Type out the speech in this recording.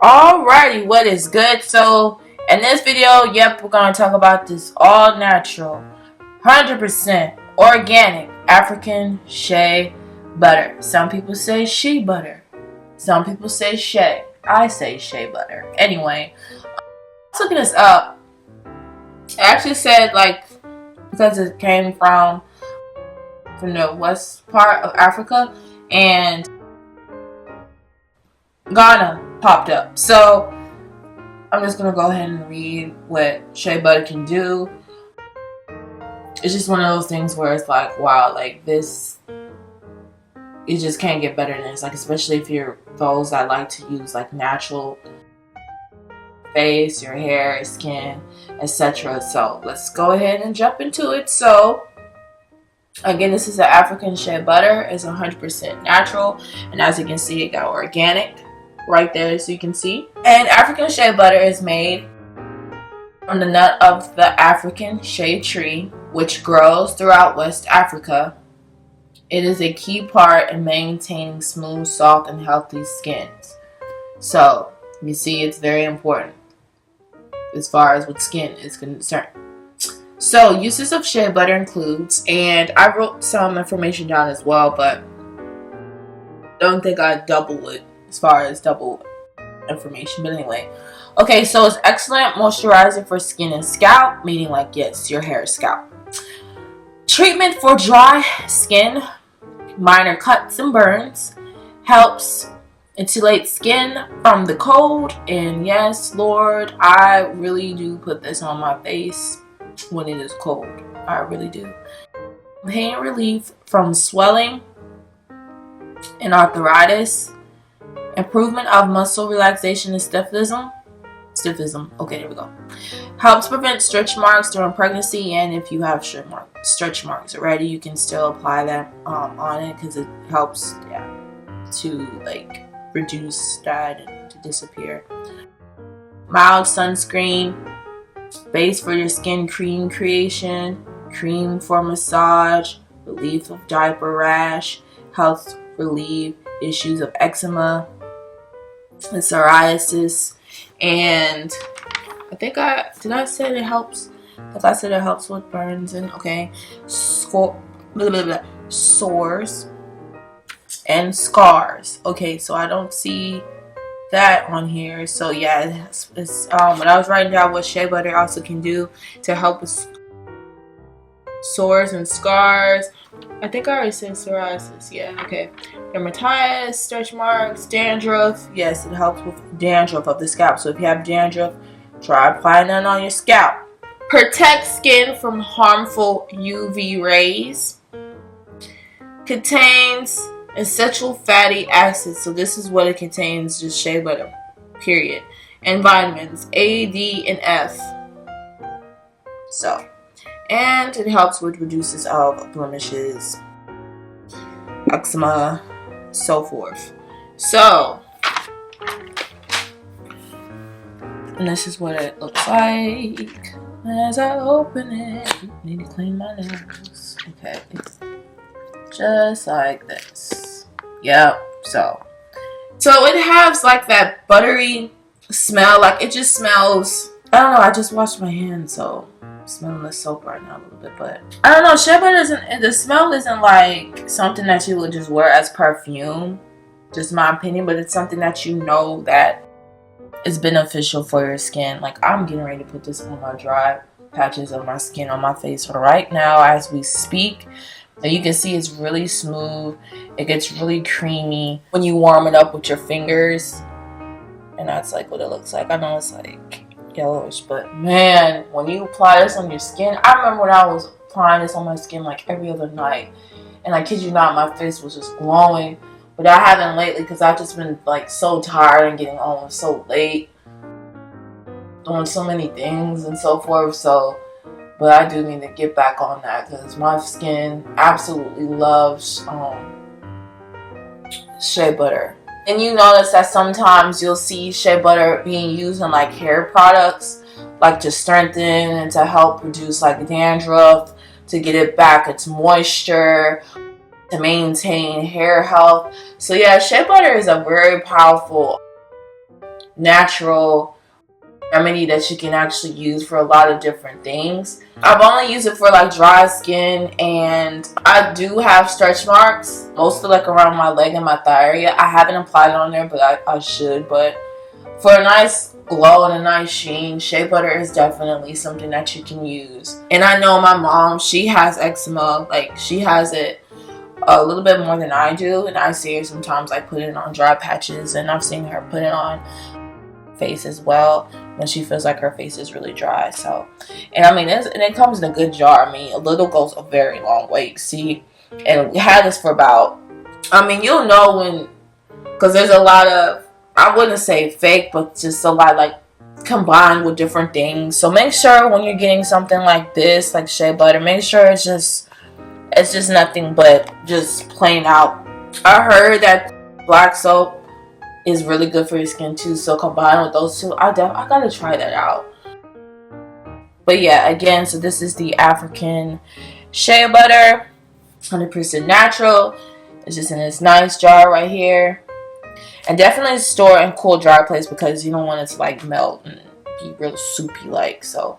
Alrighty, what is good? So in this video, yep, we're gonna talk about this all natural, 100% organic African Shea Butter. Some people say Shea Butter. Some people say Shea. I say Shea Butter. Anyway, I was looking this up. It actually said because it came from the west part of Africa, and Ghana popped up. So I'm just gonna go ahead and read what Shea Butter can do. It's just one of those things where it's like, wow, like this, you just can't get better than this. Like, especially if you're those that like to use like natural face, your hair, skin, etc. So let's go ahead and jump into it. So again, this is the African Shea Butter. It's 100% natural, and as you can see, it got organic right there, so you can see. And African Shea Butter is made from the nut of the African Shea tree, which grows throughout West Africa. It is a key part in maintaining smooth, soft, and healthy skins. So you see, it's very important as far as with skin is concerned. So uses of shea butter includes, and I wrote some information down as well, but don't think I double it as far as double information. But anyway, okay, so it's excellent moisturizing for skin and scalp, meaning like, yes, your hair, scalp. Treatment for dry skin, minor cuts and burns, helps insulate skin from the cold. And yes, Lord, I really do put this on my face when it is cold. I really do. Pain relief from swelling and arthritis, improvement of muscle relaxation and stiffism. Okay, there we go. Helps prevent stretch marks during pregnancy, and if you have stretch marks already, you can still apply that on it because it helps, to like reduce that and to disappear. Mild sunscreen, base for your skin cream creation, cream for massage, relief of diaper rash, helps relieve issues of eczema and psoriasis. And I think did I say it helps? Because I said it helps with burns and sores and scars. Okay, so I don't see that on here. So yeah, it's when I was writing down what shea butter also can do to help with sores and scars. I think I already said psoriasis. Yeah, okay. Dermatitis, stretch marks, dandruff. Yes, it helps with dandruff of the scalp. So if you have dandruff, try applying that on your scalp. Protect skin from harmful UV rays. Contains essential fatty acids. So this is what it contains, just shea butter, period. And vitamins A, D, and F. So, and it helps with reduces of blemishes, eczema, so forth. So, and this is what it looks like as I open it. Need to clean my nails. Okay, just like this. Yep. So it has like that buttery smell. Like it just smells. I don't know. I just washed my hands, so I'm smelling the soap right now a little bit. But I don't know. Shea butter isn't. The smell isn't like something that you would just wear as perfume. Just my opinion, but it's something that you know that is beneficial for your skin. Like I'm getting ready to put this on my dry patches of my skin on my face right now as we speak. And you can see it's really smooth. It gets really creamy when you warm it up with your fingers. And that's like what it looks like. I know it's like yellowish, but man, when you apply this on your skin, I remember when I was applying this on my skin like every other night. And I kid you not, my face was just glowing. But I haven't lately because I've just been like so tired and getting home so late, doing so many things and so forth. So, but I do need to get back on that because my skin absolutely loves shea butter. And you notice that sometimes you'll see shea butter being used in like hair products, like to strengthen and to help reduce like dandruff, to get it back its moisture, to maintain hair health. So yeah, shea butter is a very powerful natural remedy that you can actually use for a lot of different things. I've only used it for like dry skin, and I do have stretch marks, mostly like around my leg and my thigh area. I haven't applied it on there, but I should. But for a nice glow and a nice sheen, shea butter is definitely something that you can use. And I know my mom, she has eczema. Like, she has it a little bit more than I do, and I see her sometimes like put it on dry patches, and I've seen her put it on face as well when she feels like her face is really dry. So, and I mean, and it comes in a good jar. I mean, a little goes a very long way. You see, and we had this for about, I mean, you'll know when, because there's a lot of, I wouldn't say fake, but just a lot like combined with different things. So make sure when you're getting something like this, like shea butter, make sure it's just nothing but just plain out. I heard that black soap is really good for your skin too, so combined with those two, I gotta try that out. But yeah, again, so this is the African Shea Butter, 100% natural. It's just in this nice jar right here, and definitely store in cool, dry place because you don't want it to like melt and be real soupy like. So